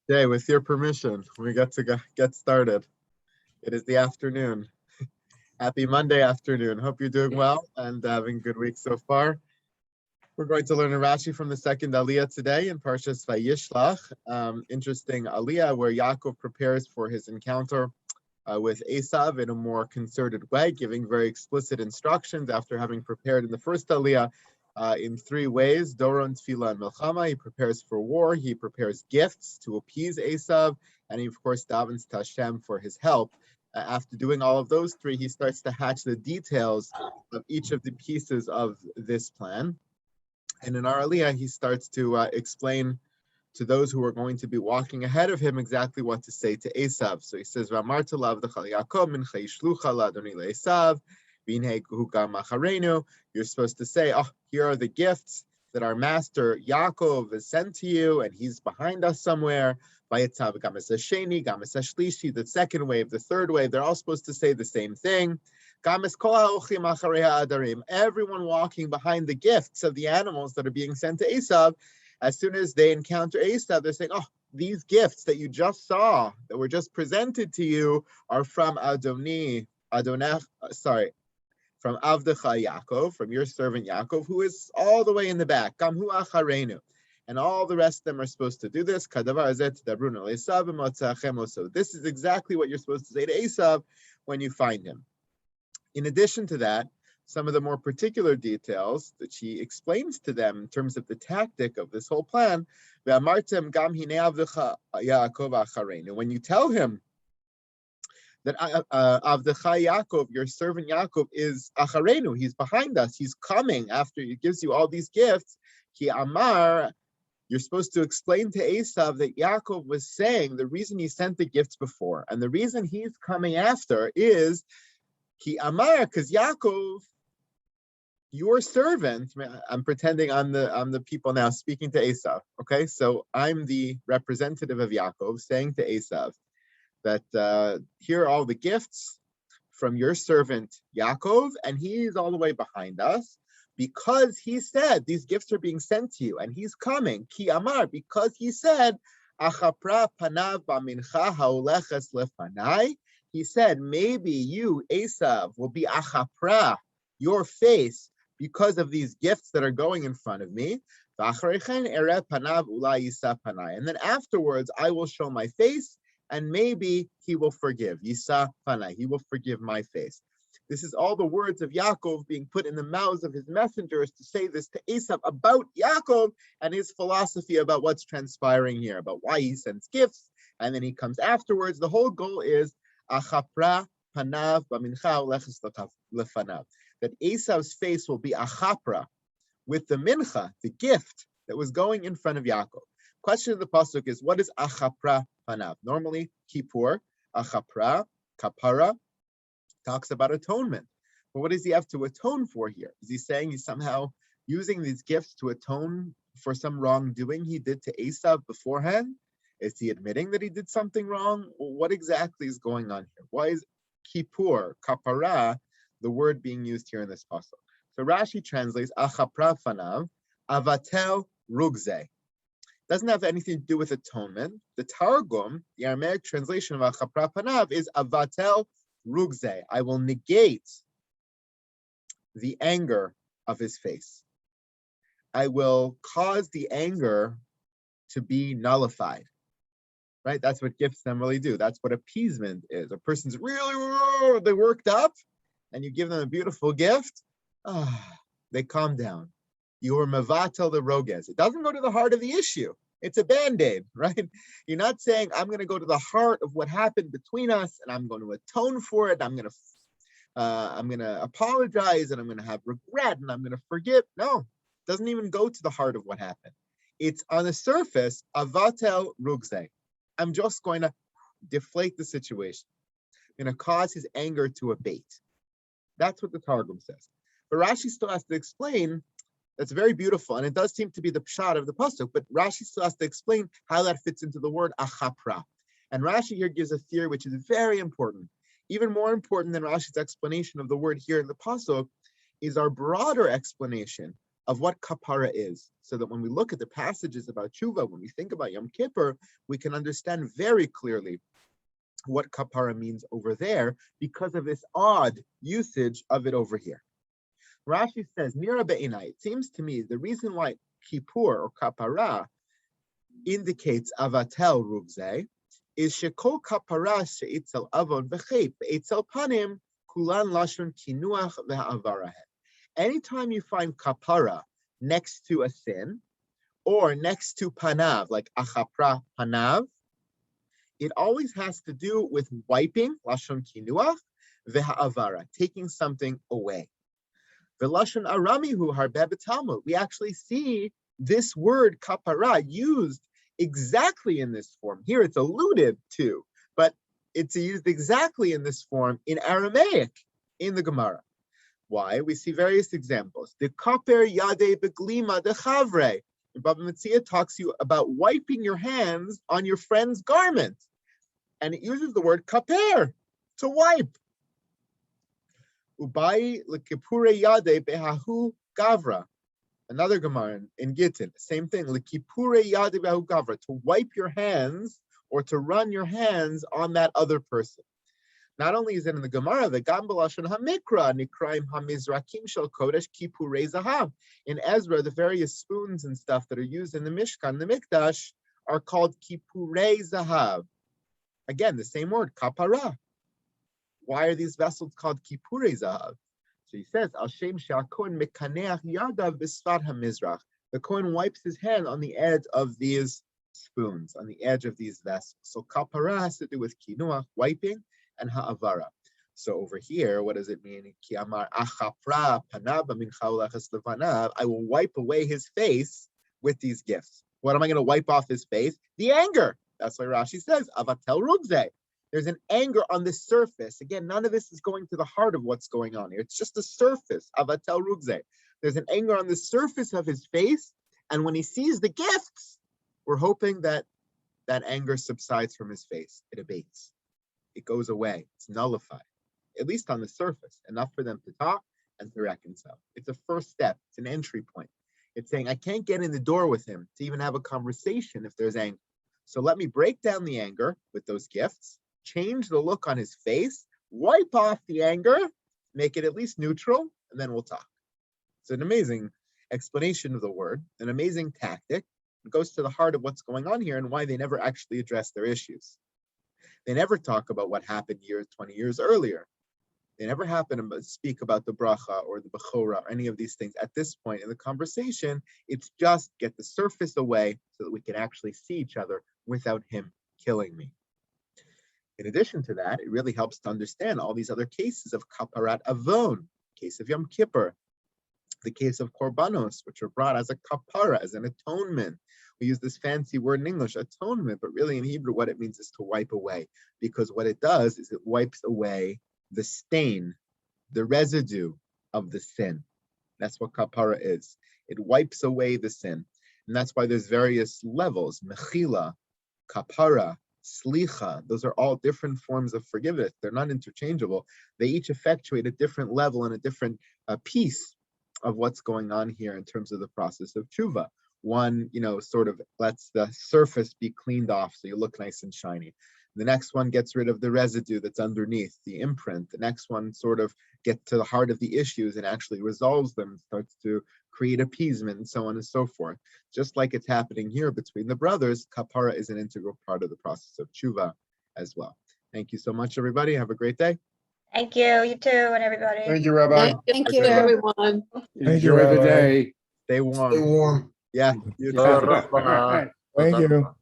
Okay, with your permission, we get to get started. It is the afternoon. Happy Monday afternoon. Hope you're doing well and having a good week so far. We're going to learn a Rashi from the second Aliyah today in Parshas Vayishlach. Interesting Aliyah where Yaakov prepares for his encounter with Esav in a more concerted way, giving very explicit instructions after having prepared in the first Aliyah in three ways: Doron, Tefillah, and Milchama. He prepares for war, he prepares gifts to appease Esav, and he, of course, davens to Hashem for his help. After doing all of those three, he starts to hatch the details of each of the pieces of this plan. And in our Aliyah, he starts to explain to those who are going to be walking ahead of him exactly what to say to Esav. So he says, "V'amarta lavdecha Yaakov mincha yishlucha la'adoni le'Esav, v'inhei hu gam acharenu." You're supposed to say, "Oh, here are the gifts that our master Yaakov has sent to you, and he's behind us somewhere." Vayetzav gam es hasheni, gam es hashlishi, the second wave, the third wave, they're all supposed to say the same thing. Gam es kol ha'ochim acharei ha'adarim, everyone walking behind the gifts of the animals that are being sent to Esav. As soon as they encounter Esav, they're saying, "Oh, these gifts that you just saw, that were just presented to you, are from from Avdecha Yaakov, from your servant Yaakov, who is all the way in the back. Gamhu acharenu." And all the rest of them are supposed to do this. So this is exactly what you're supposed to say to Esav when you find him. In addition to that, some of the more particular details that she explains to them in terms of the tactic of this whole plan. When you tell him that Avdecha Yaakov, your servant Yaakov, is acharenu, he's behind us, he's coming after he gives you all these gifts. Ki amar, you're supposed to explain to Esav that Yaakov was saying the reason he sent the gifts before and the reason he's coming after is Ki amar, because Yaakov, your servant, I'm pretending I'm the people now speaking to Esav, okay? So I'm the representative of Yaakov saying to Esav that here are all the gifts from your servant Yaakov, and he's all the way behind us because he said these gifts are being sent to you, and he's coming, Ki Amar, because he said, Achapra panav b'mincha ha'oleches lefanai. He said, maybe you, Esav, will be achapra, your face, because of these gifts that are going in front of me. And then afterwards, I will show my face, and maybe he will forgive. Yisa panai, he will forgive my face. This is all the words of Yaakov being put in the mouths of his messengers to say this to Esav about Yaakov and his philosophy about what's transpiring here, about why he sends gifts, and then he comes afterwards. The whole goal is achapra panav b'mincha uleches lefanav, that Esav's face will be achapra with the mincha, the gift that was going in front of Yaakov. Question of the pasuk is, what is achapra panav? Normally, kippur, achapra, kapara, talks about atonement. But what does he have to atone for here? Is he saying he's somehow using these gifts to atone for some wrongdoing he did to Esav beforehand? Is he admitting that he did something wrong? What exactly is going on here? Why is kippur, kapara, the word being used here in this pasuk? So Rashi translates achapra fanav, avatel rugze. Doesn't have anything to do with atonement. The Targum, the Aramaic translation of achapra panav, is avatel rugze. I will negate the anger of his face. I will cause the anger to be nullified. Right? That's what gifts normally do. That's what appeasement is. A person's really, they worked up, and you give them a beautiful gift, they calm down. You are mevatel the roges. It doesn't go to the heart of the issue. It's a band-aid, right? You're not saying, I'm going to go to the heart of what happened between us, and I'm going to atone for it. I'm going to apologize, and I'm going to have regret, and I'm going to forgive. No, it doesn't even go to the heart of what happened. It's on the surface, avatel rugze. I'm just going to deflate the situation. I'm going to cause his anger to abate. That's what the Targum says. But Rashi still has to explain, that's very beautiful, and it does seem to be the pshat of the pasuk, but Rashi still has to explain how that fits into the word achapra. And Rashi here gives a theory which is very important. Even more important than Rashi's explanation of the word here in the pasuk is our broader explanation of what kapara is, so that when we look at the passages about tshuva, when we think about Yom Kippur, we can understand very clearly what kapara means over there because of this odd usage of it over here. Rashi says, Nira be'inai, it seems to me the reason why kippur or kapara indicates avatel rugzeh is shekol kapara she'itzel avon v'chet be'itzel panim kulan lashon kinuach ve'avarahet. Anytime you find kapara next to a sin or next to panav, like achapra panav, it always has to do with wiping, lashon kinuach, ve'avara, taking something away. V'lashon aramihu harbeh b'talmud. We actually see this word kapara used exactly in this form. Here it's alluded to, but it's used exactly in this form in Aramaic in the Gemara. Why? We see various examples. The kaper yade beglima de chavre. Baba Metzia talks to you about wiping your hands on your friend's garment. And it uses the word kaper, to wipe. Ubai lekipure yade behahu gavra. Another Gemara in Gittin, same thing. Lekipure yade behahu gavra, to wipe your hands or to run your hands on that other person. Not only is it in the Gemara, the Gam b'lashon hamikra nikraim hamizrakim shel kodesh kipurei zahav. In Ezra, the various spoons and stuff that are used in the Mishkan, the Mikdash, are called kipurei zahav. Again, the same word, kapara. Why are these vessels called kipurei zahav? So he says, Al Shem she'akohen mekaneach yadav b'sfat hamizrach. The Kohen wipes his hand on the edge of these spoons, on the edge of these vessels. So kapara has to do with kinuach, wiping, and ha'avara. So over here, what does it mean? Ki amar achapra panav mincha ulechas levanav. I will wipe away his face with these gifts. What am I going to wipe off his face? The anger. That's why Rashi says, avatel rugzeh. There's an anger on the surface. Again, none of this is going to the heart of what's going on here. It's just a surface. Avatel rugzeh. There's an anger on the surface of his face. And when he sees the gifts, we're hoping that that anger subsides from his face. It abates. It goes away. It's nullified, at least on the surface, enough for them to talk and to reconcile. It's a first step. It's an entry point. It's saying, I can't get in the door with him to even have a conversation if there's anger. So let me break down the anger with those gifts, change the look on his face, wipe off the anger, make it at least neutral, and then we'll talk. It's an amazing explanation of the word, an amazing tactic. It goes to the heart of what's going on here and why they never actually address their issues. They never talk about what happened 20 years earlier. They never speak about the bracha or the bechora or any of these things. At this point in the conversation, it's just get the surface away so that we can actually see each other without him killing me. In addition to that, it really helps to understand all these other cases of kaparat avon, case of Yom Kippur, the case of korbanos, which are brought as a kapara, as an atonement. We use this fancy word in English, atonement, but really in Hebrew, what it means is to wipe away, because what it does is it wipes away the stain, the residue of the sin. That's what kapara is. It wipes away the sin. And that's why there's various levels, mechila, kapara, slicha. Those are all different forms of forgiveness. They're not interchangeable. They each effectuate a different level and a different piece of what's going on here in terms of the process of tshuva. One, sort of lets the surface be cleaned off so you look nice and shiny. The next one gets rid of the residue that's underneath, the imprint. The next one sort of gets to the heart of the issues and actually resolves them, starts to create appeasement and so on and so forth. Just like it's happening here between the brothers, kapara is an integral part of the process of tshuva as well. Thank you so much, everybody. Have a great day. Thank you. You too, and everybody. Thank you, Rabbi. Thank you, Okay. everyone. Thank you, Enjoy the Rabbi. day. Stay warm. Stay warm. Yeah, you too. Thank you. Thank you.